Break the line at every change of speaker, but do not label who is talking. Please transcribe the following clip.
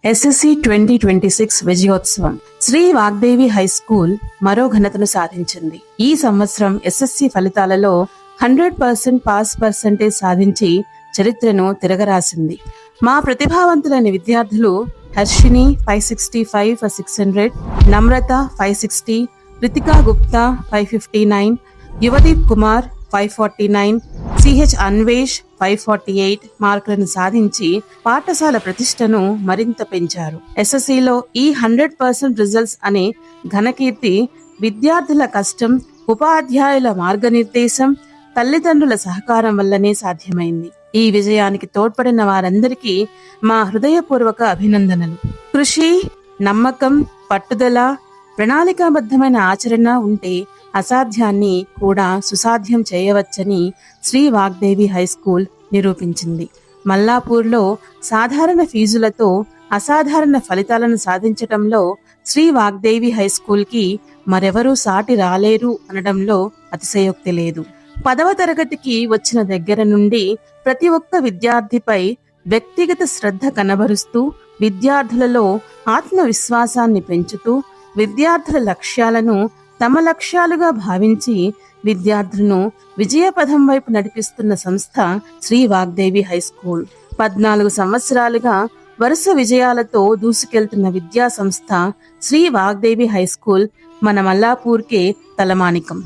SSC 2026 విజయోత్సవం Shri Vagdevi high school మరో ఘనతను సాధించింది. ఈ సంవత్సరం ఎస్ఎస్సి ఫలితాలలో 100% పాస్ పర్సెంటేజ్ సాధించి చరిత్రను తిరగరాసింది. మా ప్రతిభావంతులైన విద్యార్థులు హర్షిని 565 for 600, నమ్రత 560, రితికా గుప్తా 559, యువదీప్ కుమార్ 549, సిహెచ్ అన్వేష్ 548 మార్కులను సాధించి పాఠశాల ప్రతిష్టను మరింత పెంచారు. ఎస్ఎస్సిలో ఈ 100% రిజల్ట్స్ అనే ఘనకీర్తి విద్యార్థుల కష్టం, ఉపాధ్యాయుల మార్గనిర్దేశం, తల్లిదండ్రుల సహకారం వల్లనే సాధ్యమైంది. ఈ విజయానికి తోడ్పడిన వారందరికీ మా హృదయపూర్వక అభినందనలు. కృషి, నమ్మకం, పట్టుదల, ప్రణాళికాబద్ధమైన ఆచరణ ఉంటే అసాధ్యాన్ని కూడా సుసాధ్యం చేయవచ్చని శ్రీ వాగ్దేవి హై స్కూల్ నిరూపించింది. మల్లాపూర్లో సాధారణ ఫీజులతో అసాధారణ ఫలితాలను సాధించటంలో శ్రీ వాగ్దేవి హై స్కూల్కి మరెవరూ సాటి రాలేరు అనడంలో అతిశయోక్తి లేదు. 10వ తరగతికి వచ్చిన దగ్గర నుండి ప్రతి ఒక్క విద్యార్థిపై వ్యక్తిగత శ్రద్ధ కనబరుస్తూ విద్యార్థులలో ఆత్మవిశ్వాసాన్ని పెంచుతూ విద్యార్థుల లక్ష్యాలను తమ లక్ష్యాలుగా భావించి విద్యార్థులను విజయపథం వైపు నడిపిస్తున్న సంస్థ శ్రీ వాగ్దేవి హై స్కూల్. 14 సంవత్సరాలుగా వరుస విజయాలతో దూసుకెళ్తున్న విద్యా సంస్థ శ్రీ వాగ్దేవి హై స్కూల్ మన మల్లాపూర్కే తలమానికం.